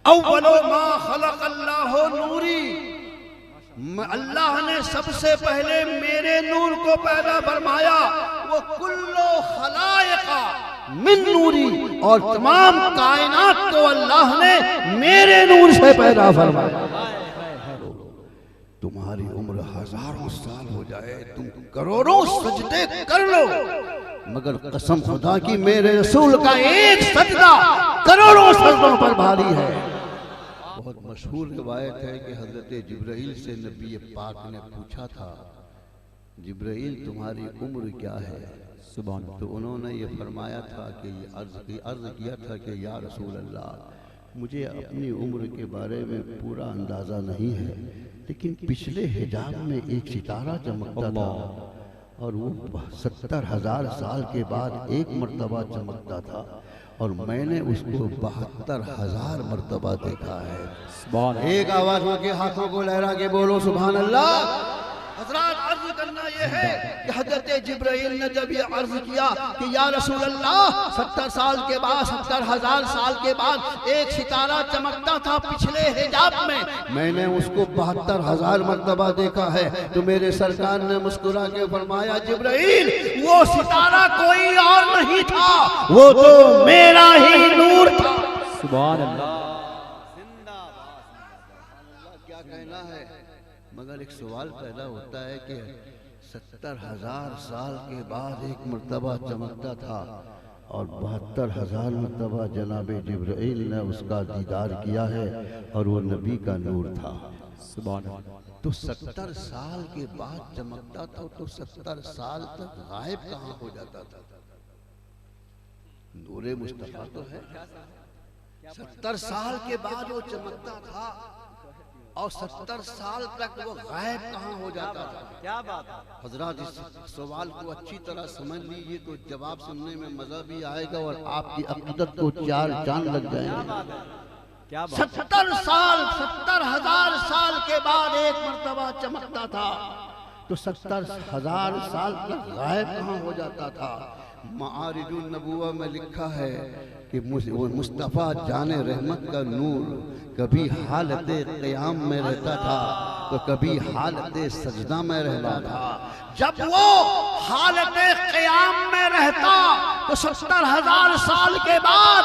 अव्वलो मा खलक़ल्लाहु नूरी, अल्लाह ने सबसे पहले मेरे नूर को पैदा फरमाया। वो कुल्लो खलाइका मिन नूरी, और तमाम कायनात को अल्लाह ने मेरे नूर से पैदा फरमाया। तुम्हारी उम्र हजारों साल हो जाए, तुम करोड़ों सजदे कर लो, मगर कसम खुदा की मेरे रसूल का एक सजदा करोड़ों सजदों पर भारी है। बहुत मशहूर रिवायत है कि हजरत जिब्राइल से नबी पाक ने पूछा था, जिब्राइल तुम्हारी उम्र क्या है? सुभान। तो उन्होंने ये फरमाया था कि अर्ज किया था कि या रसूल अल्लाह, मुझे अपनी उम्र के बारे में पूरा अंदाज़ा नहीं है, लेकिन पिछले हिजाब में एक सितारा चमकता था और वो 70,000 साल के बाद एक मर्तबा चमकता था, और मैंने उसको 72,000 मर्तबा देखा है। एक आवाज हो के हाथों को लहरा के बोलो सुभान अल्लाह। हजरात, अर्ज करना यह है कि हजरत जिब्राइल ने जब ये अर्ज किया कि या रसूल अल्लाह, 70 साल के बाद, 70,000 साल के बाद एक सितारा चमकता था पिछले हिजाब में, मैंने उसको 72,000 मर्तबा देखा है, तो मेरे सरकार ने मुस्कुरा के फरमाया, जिब्राइल वो सितारा कोई और नहीं था, वो तो मेरा ही नूर था। सुभान अल्लाह। क्या कहना है, मगर एक सवाल पैदा होता है कि 70,000 साल के बाद एक मर्तबा चमकता था और 72,000 मर्तबा जनाबे जिब्राइल ने उसका दीदार किया है, और वो नबी का नूर था। सुभान। तो 70 साल के बाद चमकता था, तो 70 साल तक गायब कहाँ हो जाता था? नूरे मुस्तफा तो है। 70 साल के बाद वो चमकता था और 70 साल तक वो गायब कहाँ हो जाता था? क्या बात है हजरात, इस सवाल को अच्छी तरह समझ लीजिए तो जवाब सुनने में मजा भी आएगा और आपकी अकीदत को 4 चांद लग जाएंगे। 70 साल, 70,000 साल के बाद एक मर्तबा चमकता था, तो 70,000 साल तक गायब कहाँ हो जाता था? मारिजुन नबुवा में लिखा है कि वो मुस्तफ़ा जाने रहमत का नूर कभी हालत क़याम में रहता था, तो कभी हालत सजदा में रहता था। जब वो हालत क़याम में रहता तो 70,000 साल के बाद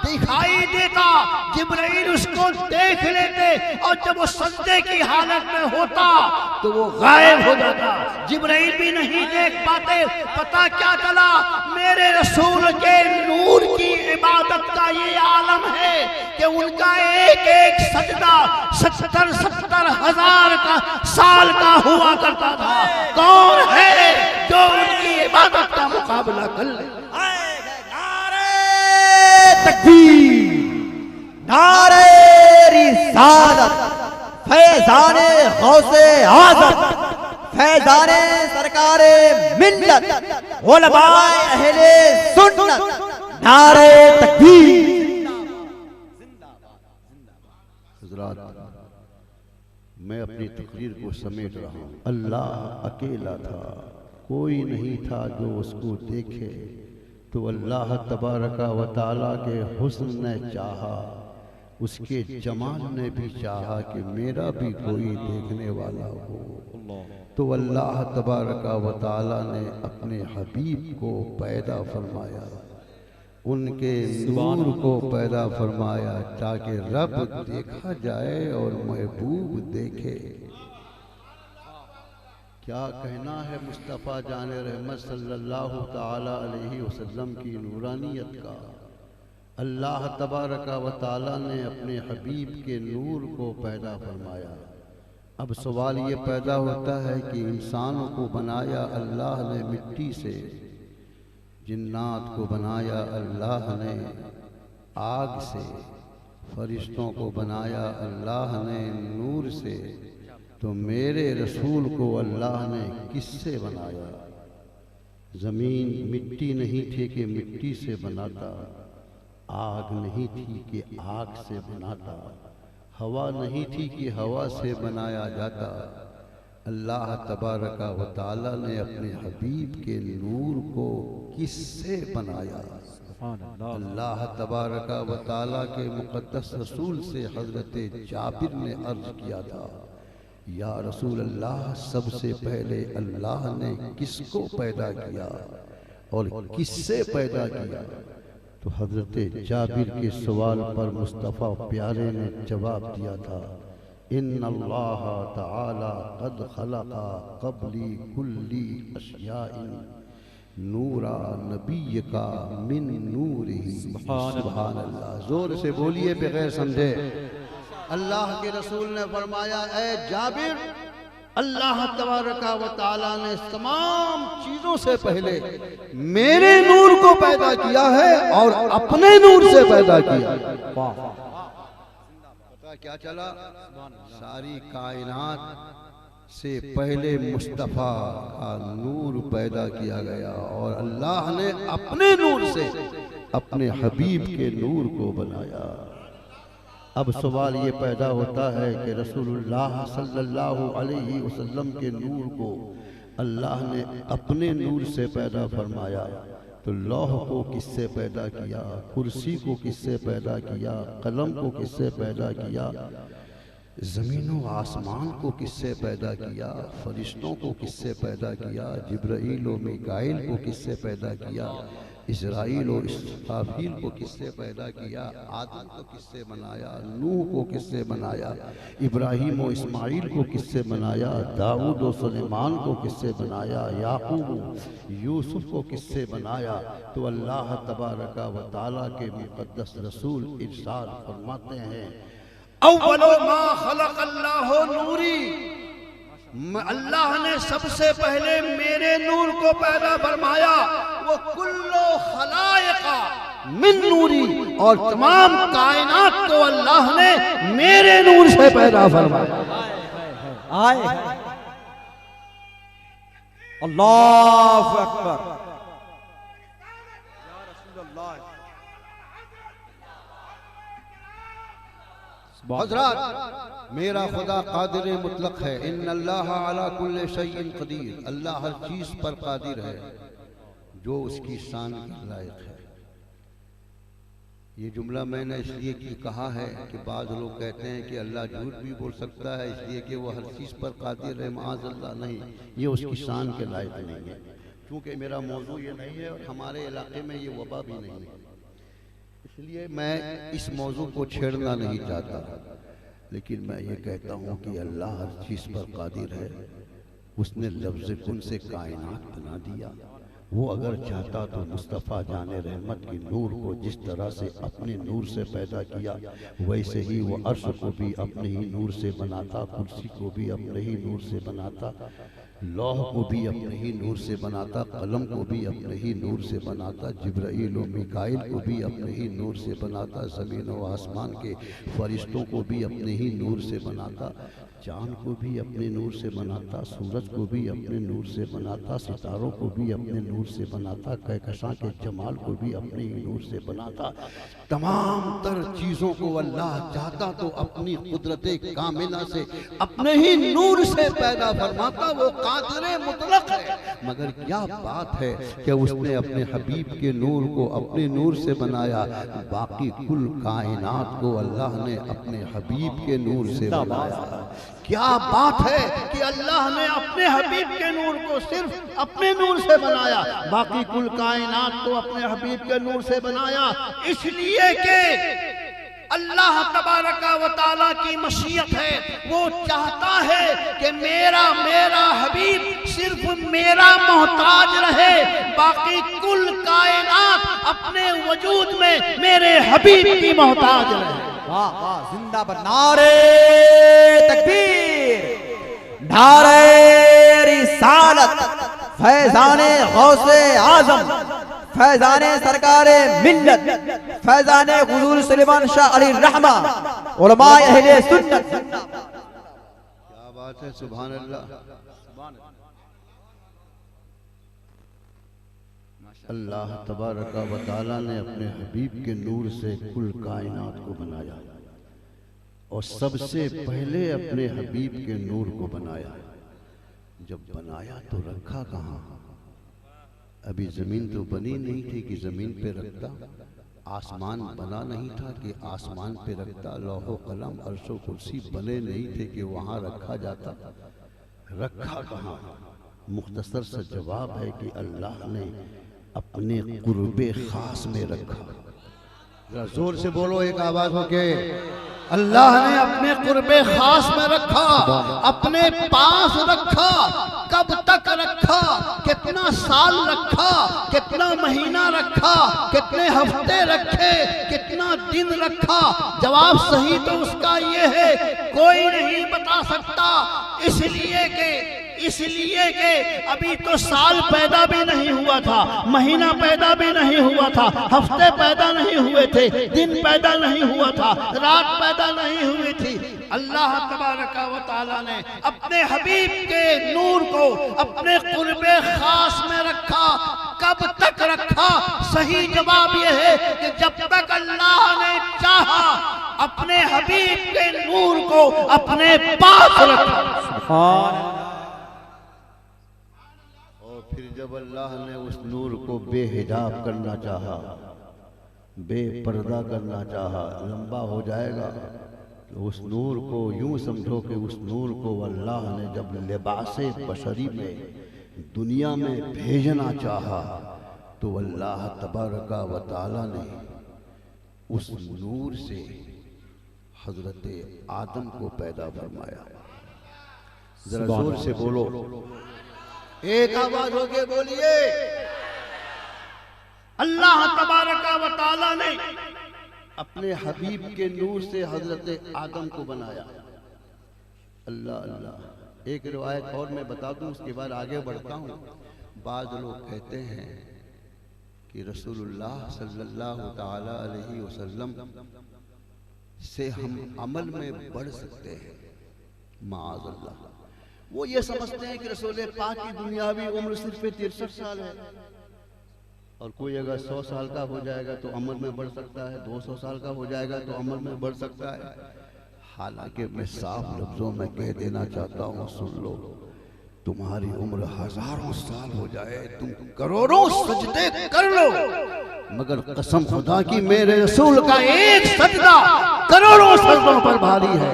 दिखाई देता, जिब्राइल उसको देख लेते, और जब वो सजदे की हालत में होता तो वो गायब हो जाता, जिब्राइल भी नहीं देख पाते। पता क्या चला? मेरे रसूल के नूर की इबादत का ये आलम है कि उनका एक एक सजदा 70,000 का साल का हुआ करता था। कौन है जो उनकी इबादत का मुकाबला कर ले? तकबीर, नारे रिसालत, फैज़ाने गौसे आज़म, फैज़ाने सरकारे मिल्लत, उलमाए अहले सुन्नत, नारे तकबीर। मैं अपनी तकरीर को समेट रहा हूँ। अल्लाह अकेला था, कोई नहीं था जो उसको देखे, तो अल्लाह तबारका व ताला के हुस्न ने चाहा, उसके जमाल ने भी चाहा कि मेरा भी कोई देखने वाला हो, तो अल्लाह तबारका व ताला ने अपने हबीब को पैदा फरमाया, उनके नूर को पैदा फरमाया, ताकि रब देखा जाए और महबूब देखे। क्या कहना है मुस्तफ़ा जाने रहमत सल्लल्लाहु ताला अलैहि वसल्लम की नूरानियत का। अल्लाह तबारका व ताला ने अपने हबीब के नूर को पैदा फरमाया। अब सवाल ये पैदा होता है कि इंसानों को बनाया अल्लाह ने मिट्टी से, जिन्नात को बनाया अल्लाह ने आग से, फरिश्तों को बनाया अल्लाह ने नूर से, तो मेरे रसूल को अल्लाह ने किससे बनाया? ज़मीन मिट्टी नहीं थी कि मिट्टी से बनाता, आग नहीं थी कि आग से बनाता, हवा नहीं थी कि हवा से बनाया जाता। अल्लाह तबारका व ताला ने अपने हबीब के नूर को किससे बनाया? अल्लाह तबारका व ताला के मुक़द्दस रसूल से हजरत जाबिर ने अर्ज किया था, या रसूल अल्लाह, सबसे पहले अल्लाह ने किसको पैदा किया और किससे पैदा किया? तो हजरत जाबिर के सवाल पर मुस्तफ़ा प्यारे ने जवाब दिया था, इन्नल्लाह तआला क़द खलक़ा क़ब्ली कुल्ली अशियाइन नूरा नबी का मिन नूरिही। सुभान अल्लाह। जोर से बोलिए बगैर समझे। अल्लाह के रसूल ने फरमाया, ए जाबिर, अल्लाह तबारका व ताला ने तमाम चीजों से पहले मेरे नूर को पैदा किया है और अपने नूर से पैदा किया। पता क्या चला? सारी कायनात से पहले मुस्तफ़ा का नूर पैदा किया गया और अल्लाह ने अपने नूर से अपने हबीब के नूर को बनाया। अब सवाल ये पैदा होता है कि रसूलुल्लाह सल्लल्लाहु अलैहि वसल्लम के नूर को अल्लाह ने अपने नूर से पैदा फरमाया, तो लौह को किससे पैदा किया, कुर्सी को किससे पैदा किया, कलम को किससे पैदा किया, ज़मीनों आसमान को किससे पैदा किया, फरिश्तों को किससे पैदा किया, जिब्राईल और मीकाईल को किससे पैदा किया, इस्राईल और इस्राफील को किससे पैदा किया, आदम को किससे बनाया, नूह को किससे बनाया, इब्राहीम और इस्माईल को किससे बनाया, दाऊद और सुलेमान को किससे बनाया, याकूब यूसुफ को किससे बनाया? तो अल्लाह तबारका व ताला के मुक़द्दस रसूल इरशाद फरमाते हैं, अव्वलो मा खलक़ल्लाहु नूरी, अल्लाह ने सबसे पहले मेरे नूर को पैदा फरमाया, वो कुल्लो खलाइका मिन नूरी, और तमाम कायनात को अल्लाह ने मेरे नूर से पैदा फरमाया। अल्लाहु अकबर। हज़रात, मेरा खुदा कादिर मुतलक है, इन्नल्लाह अला कुल्ले शैइन क़दीर, अल्लाह हर चीज़ पर कादिर है जो उसकी शान के लायक है। ये जुमला मैंने इसलिए कहा है कि बाज़ लोग कहते हैं कि अल्लाह झूठ भी बोल सकता है इसलिए कि वो हर चीज़ पर कादिर है। माअज़ल्लाह, नहीं, ये उसकी शान के लायक नहीं है। क्योंकि मेरा मौजू ये नहीं है और हमारे इलाके में ये वबा भी नहीं है, इसलिए मैं इस मौजू को छेड़ना नहीं चाहता। लेकिन मैं ये कहता हूँ कि अल्लाह हर चीज़ पर कादिर है। उसने लफ्ज़ कुन से कायनात बना दिया। वो अगर चाहता तो मुस्तफ़ा जाने रहमत की नूर को जिस तरह से अपने नूर से पैदा किया, वैसे ही वो अर्श को भी अपने ही नूर से बनाता, कुर्सी को भी अपने ही नूर से बनाता, लौह को भी अपने ही नूर से बनाता, कलम को भी अपने ही नूर से बनाता, जिब्राईल और मीकाईल को भी अपने ही नूर से बनाता, ज़मीन और आसमान के फरिश्तों को भी अपने ही नूर से बनाता, चाँद को भी अपने नूर से बनाता, सूरज को भी अपने नूर से बनाता, सितारों को भी अपने नूर से बनाता, कहकशां के जमाल को भी अपने ही नूर से बनाता। तमाम तर चीज़ों को अल्लाह चाहता तो अपनी कुदरत कामिला से अपने ही नूर से पैदा फरमाता। वो कादिर मुतलक है। मगर क्या बात है कि उसने अपने हबीब के नूर को अपने नूर से बनाया, बाकी कुल कायनात को अल्लाह ने अपने हबीब के नूर से बनाया। क्या बात है कि अल्लाह ने अपने हबीब के नूर को सिर्फ अपने नूर से बनाया, बाकी कुल कायनात को अपने हबीब के नूर से बनाया। इसलिए कि अल्लाह तबारका व ताला की मशीयत है, वो चाहता है कि मेरा हबीब सिर्फ मेरा मोहताज रहे, बाकी कुल कायनात अपने वजूद में मेरे हबीब की मोहताज रहे। वाह वाह, जिंदाबाद। नारे तकबीर, नारे रिसालत, फैज़ाने गौसे आज़म, फैज़ाने सरकारे मिल्लत, फैज़ाने हुज़ूर सुलेमान शाह अली रहमा, उलमाए अहले सुन्नत। क्या बात है, सुभान अल्लाह। अल्लाह तबारका व तआला ने अपने हबीब के नूर से कुल कायनात को बनाया और सबसे पहले अपने हबीब के नूर को बनाया। जब बनाया तो रखा कहाँ? अभी जमीन तो बनी नहीं थी कि जमीन पे रखता, आसमान बना नहीं था कि आसमान पे रखता, लौहो कलम अर्शो कुर्सी बने नहीं थे कि वहां रखा जाता। रखा कहाँ? मुख्तसर सा जवाब है कि अल्लाह ने अपने कुर्बे खास में रखा। जरा जोर से बोलो एक आवाज होके, अल्लाह ने अपने कुर्बे खास में रखा, अपने पास रखा। कब तक रखा? कितना साल रखा? कितना महीना रखा? कितने हफ्ते रखे? कितना दिन रखा? जवाब सही तो उसका ये है, कोई नहीं बता सकता। इसलिए कि अभी तो साल पैदा भी नहीं हुआ था, महीना पैदा भी नहीं हुआ था, हफ्ते पैदा नहीं हुए थे, दिन पैदा नहीं हुआ था, रात पैदा नहीं हुई थी। अल्लाह तबारक व तआला ने अपने हबीब के नूर को अपने कुर्बे खास में रखा। कब तक रखा? सही जवाब यह है कि जब तक अल्लाह ने चाहा अपने हबीब के नूर को अपने पास रखा। सुभान अल्लाह। फिर जब अल्लाह ने उस नूर को बेहिजाब करना चाहा, बेपर्दा करना चाहा, लंबा हो जाएगा, तो उस नूर को यूं समझो कि उस नूर को अल्लाह ने जब लिबासे बशरी में दुनिया में भेजना चाहा, तो अल्लाह तबारका व तआला ने उस नूर से हजरत आदम को पैदा फरमाया। जरा जोर से बोलो, एक आवाज होके बोलिए, अल्लाह तबारका व तआला ने अपने हबीब के नूर से हजरत आदम को बनाया। अल्लाह अल्लाह। एक रिवायत और मैं बता दूं, उसके बाद आगे बढ़ता हूं। बाद लोग कहते हैं कि रसूलुल्लाह सल्लल्लाहु तआला अलैहि वसल्लम से हम अमल में बढ़ सकते हैं, माअज़ल्लाह। वो ये समझते हैं कि रसूल पाक की दुनियावी उम्र सिर्फ 63 साल है, और कोई अगर 100 साल का हो जाएगा तो अमर में बढ़ सकता है, 200 साल का हो जाएगा तो अमर में बढ़ सकता है। हालांकि मैं साफ लफ्जों में कह देना चाहता हूँ, सुन लो, तुम्हारी उम्र हजारों साल हो जाए, तुम करोड़ों सजदे कर लो, मगर कसम खुदा की मेरे रसूल का एक सजदा करोड़ों सजदों पर भारी है।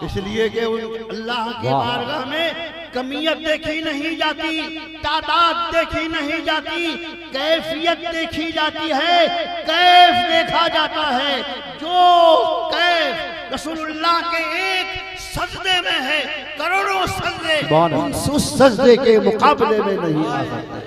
इसलिए कि अल्लाह के बारगाह में कमियत देखी नहीं जाती, तादाद देखी नहीं जाती, कैफियत देखी जाती है, कैफ देखा जाता है। जो कैफ रसूलुल्लाह के एक सजदे में है, करोड़ों सजदे उस सजदे के मुकाबले में नहीं आ सकते।